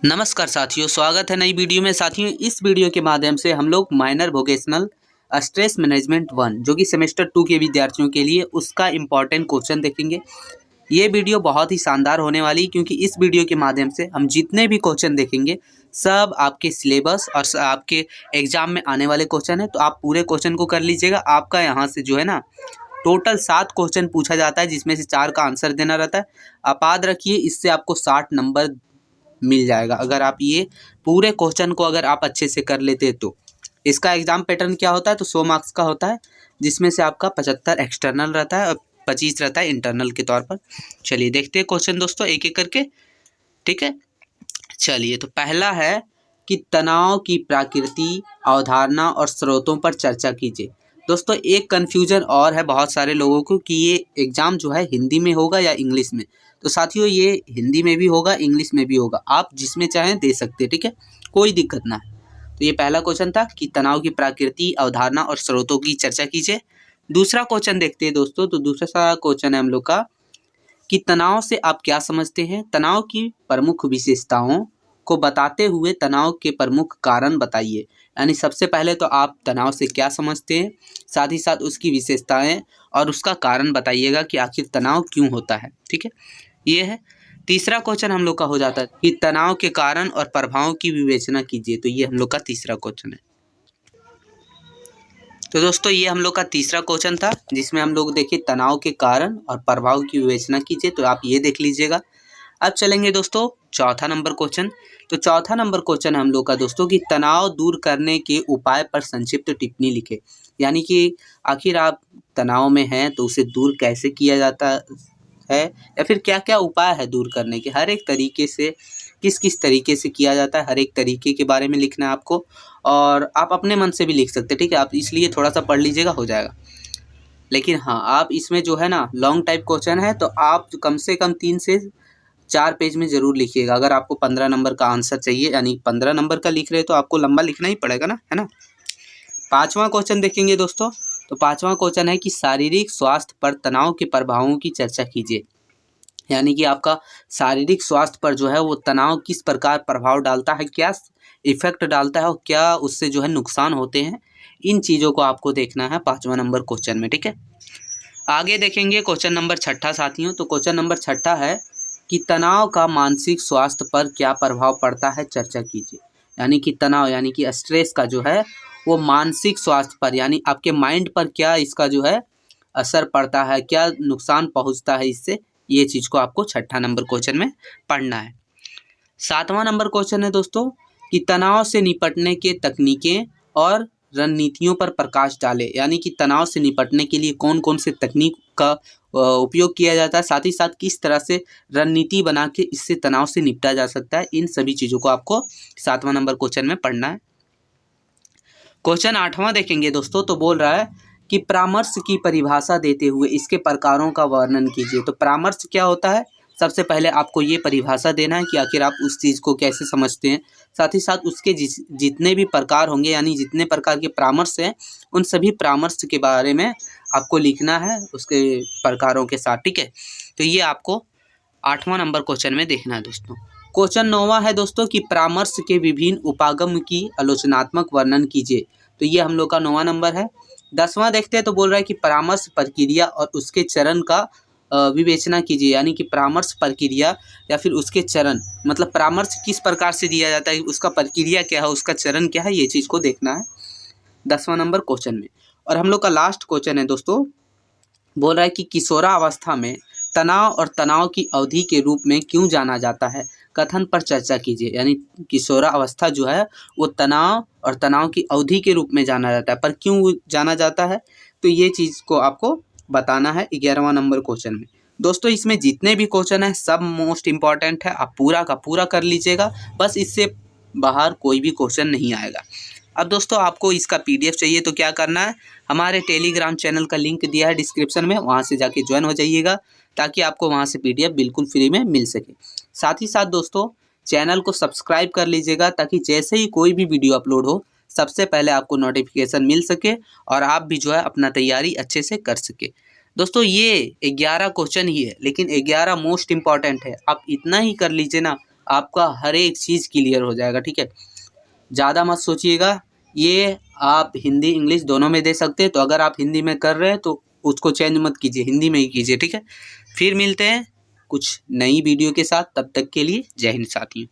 नमस्कार साथियों, स्वागत है नई वीडियो में। साथियों, इस वीडियो के माध्यम से हम लोग माइनर वोकेशनल स्ट्रेस मैनेजमेंट 1 जो कि सेमेस्टर 2 के विद्यार्थियों के लिए उसका इम्पॉर्टेंट क्वेश्चन देखेंगे। ये वीडियो बहुत ही शानदार होने वाली, क्योंकि इस वीडियो के माध्यम से हम जितने भी क्वेश्चन देखेंगे सब आपके सिलेबस और आपके एग्जाम में आने वाले क्वेश्चन है। तो आप पूरे क्वेश्चन को कर लीजिएगा। आपका यहाँ से जो है ना टोटल 7 क्वेश्चन पूछा जाता है, जिसमें से 4 का आंसर देना रहता है। आप याद रखिए, इससे आपको 60 नंबर मिल जाएगा अगर आप ये पूरे क्वेश्चन को अगर आप अच्छे से कर लेते तो। इसका एग्जाम पैटर्न क्या होता है, तो 100 मार्क्स का होता है, जिसमें से आपका 75 एक्सटर्नल रहता है और 25 रहता है इंटरनल के तौर पर। चलिए देखते हैं क्वेश्चन दोस्तों एक एक करके, ठीक है। चलिए, तो पहला है कि तनाव की प्रकृति, अवधारणा और स्रोतों पर चर्चा कीजिए। दोस्तों, एक कन्फ्यूजन और है बहुत सारे लोगों को कि ये एग्ज़ाम जो है हिंदी में होगा या इंग्लिश में। तो साथियों, ये हिंदी में भी होगा, इंग्लिश में भी होगा, आप जिसमें चाहें दे सकते हैं, ठीक है, कोई दिक्कत ना है। तो ये पहला क्वेश्चन था कि तनाव की प्रकृति, अवधारणा और स्रोतों की चर्चा कीजिए। दूसरा क्वेश्चन देखते हैं दोस्तों। तो दूसरा क्वेश्चन है हम लोग का कि तनाव से आप क्या समझते हैं। तनाव की प्रमुख विशेषताओं को बताते हुए तनाव के प्रमुख कारण बताइए। यानी सबसे पहले तो आप तनाव से क्या समझते हैं, साथ ही साथ उसकी विशेषताएं और उसका कारण बताइएगा कि आखिर तनाव क्यों होता है, ठीक है। ये है तीसरा क्वेश्चन हम लोग का हो जाता है कि तनाव के कारण और प्रभावों की विवेचना कीजिए। तो ये हम लोग का तीसरा क्वेश्चन है। तो दोस्तों, ये हम लोग का तीसरा क्वेश्चन था, जिसमें हम लोग देखिए तनाव के कारण और प्रभाव की विवेचना कीजिए। तो आप ये देख लीजिएगा। अब चलेंगे दोस्तों चौथा नंबर क्वेश्चन। तो चौथा नंबर क्वेश्चन हम लोग का दोस्तों कि तनाव दूर करने के उपाय पर संक्षिप्त टिप्पणी लिखे। यानी कि आखिर आप तनाव में हैं तो उसे दूर कैसे किया जाता है, या फिर क्या क्या उपाय है दूर करने के। हर एक तरीके से किस किस तरीके से किया जाता है, हर एक तरीके के बारे में लिखना है आपको। और आप अपने मन से भी लिख सकते हैं, ठीक है। आप इसलिए थोड़ा सा पढ़ लीजिएगा, हो जाएगा। लेकिन हाँ, आप इसमें जो है ना लॉन्ग टाइप क्वेश्चन है, तो आप कम से कम 3 से 4 पेज में ज़रूर लिखिएगा। अगर आपको 15 नंबर का आंसर चाहिए, यानी 15 नंबर का लिख रहे तो आपको लंबा लिखना ही पड़ेगा ना, है ना। पाँचवा क्वेश्चन देखेंगे दोस्तों। तो पाँचवा क्वेश्चन है कि शारीरिक स्वास्थ्य पर तनाव के प्रभावों की चर्चा कीजिए। यानी कि आपका शारीरिक स्वास्थ्य पर जो है वो तनाव किस प्रकार प्रभाव डालता है, क्या इफेक्ट डालता है और क्या उससे जो है नुकसान होते हैं, इन चीज़ों को आपको देखना है 5वां नंबर क्वेश्चन में, ठीक है। आगे देखेंगे क्वेश्चन नंबर 6 साथियों। तो क्वेश्चन नंबर 6 है कि तनाव का मानसिक स्वास्थ्य पर क्या प्रभाव पड़ता है, चर्चा कीजिए। यानी कि तनाव यानी कि स्ट्रेस का जो है वो मानसिक स्वास्थ्य पर, यानी आपके माइंड पर क्या इसका जो है असर पड़ता है, क्या नुकसान पहुंचता है इससे, ये चीज़ को आपको 6 नंबर क्वेश्चन में पढ़ना है। 7वां नंबर क्वेश्चन है दोस्तों कि तनाव से निपटने के तकनीकें और रणनीतियों पर प्रकाश डालें। यानी कि तनाव से निपटने के लिए कौन कौन से तकनीक का उपयोग किया जाता है, साथ ही साथ किस तरह से रणनीति बना के इससे तनाव से निपटा जा सकता है, इन सभी चीज़ों को आपको 7वां नंबर क्वेश्चन में पढ़ना है। क्वेश्चन 8वां देखेंगे दोस्तों। तो बोल रहा है कि परामर्श की परिभाषा देते हुए इसके प्रकारों का वर्णन कीजिए। तो परामर्श क्या होता है, सबसे पहले आपको ये परिभाषा देना है कि आखिर आप उस चीज़ को कैसे समझते हैं। साथ ही साथ उसके जितने भी प्रकार होंगे, यानी जितने प्रकार के परामर्श हैं, उन सभी परामर्श के बारे में आपको लिखना है उसके प्रकारों के साथ, ठीक है। तो ये आपको 8वां नंबर क्वेश्चन में देखना है दोस्तों। क्वेश्चन 9वां है दोस्तों कि परामर्श के विभिन्न उपागम की आलोचनात्मक वर्णन कीजिए। तो ये हम लोग का 9वां नंबर है। 10वां देखते हैं। तो बोल रहा है कि परामर्श प्रक्रिया और उसके चरण का विवेचना कीजिए। यानी कि परामर्श प्रक्रिया या फिर उसके चरण, मतलब परामर्श किस प्रकार से दिया जाता है, उसका प्रक्रिया क्या है, उसका चरण क्या है, ये चीज़ को देखना है 10वां नंबर क्वेश्चन में। और हम लोग का लास्ट क्वेश्चन है दोस्तों, बोल रहा है कि किशोरावस्था में तनाव और तनाव की अवधि के रूप में क्यों जाना जाता है, कथन पर चर्चा कीजिए। यानी किशोरावस्था जो है वो तनाव और तनाव की अवधि के रूप में जाना जाता है, पर क्यों जाना जाता है, तो ये चीज़ को आपको बताना है 11वां नंबर क्वेश्चन में। दोस्तों, इसमें जितने भी क्वेश्चन हैं सब मोस्ट इम्पॉर्टेंट है, आप पूरा का पूरा कर लीजिएगा, बस इससे बाहर कोई भी क्वेश्चन नहीं आएगा। अब दोस्तों, आपको इसका PDF चाहिए तो क्या करना है, हमारे टेलीग्राम चैनल का लिंक दिया है डिस्क्रिप्शन में, वहाँ से जाके ज्वाइन हो जाइएगा, ताकि आपको वहाँ से PDF बिल्कुल फ्री में मिल सके। साथ ही साथ दोस्तों, चैनल को सब्सक्राइब कर लीजिएगा, ताकि जैसे ही कोई भी वीडियो अपलोड हो सबसे पहले आपको नोटिफिकेशन मिल सके और आप भी जो है अपना तैयारी अच्छे से कर सके। दोस्तों, ये 11 क्वेश्चन ही है, लेकिन 11 मोस्ट इम्पॉर्टेंट है। आप इतना ही कर लीजिए ना, आपका हर एक चीज़ क्लियर हो जाएगा। ठीक है, ज़्यादा मत सोचिएगा। ये आप हिंदी इंग्लिश दोनों में दे सकते हैं, तो अगर आप हिंदी में कर रहे हैं तो उसको चेंज मत कीजिए, हिंदी में ही कीजिए। ठीक है, फिर मिलते हैं कुछ नई वीडियो के साथ, तब तक के लिए जय हिंद साथियों।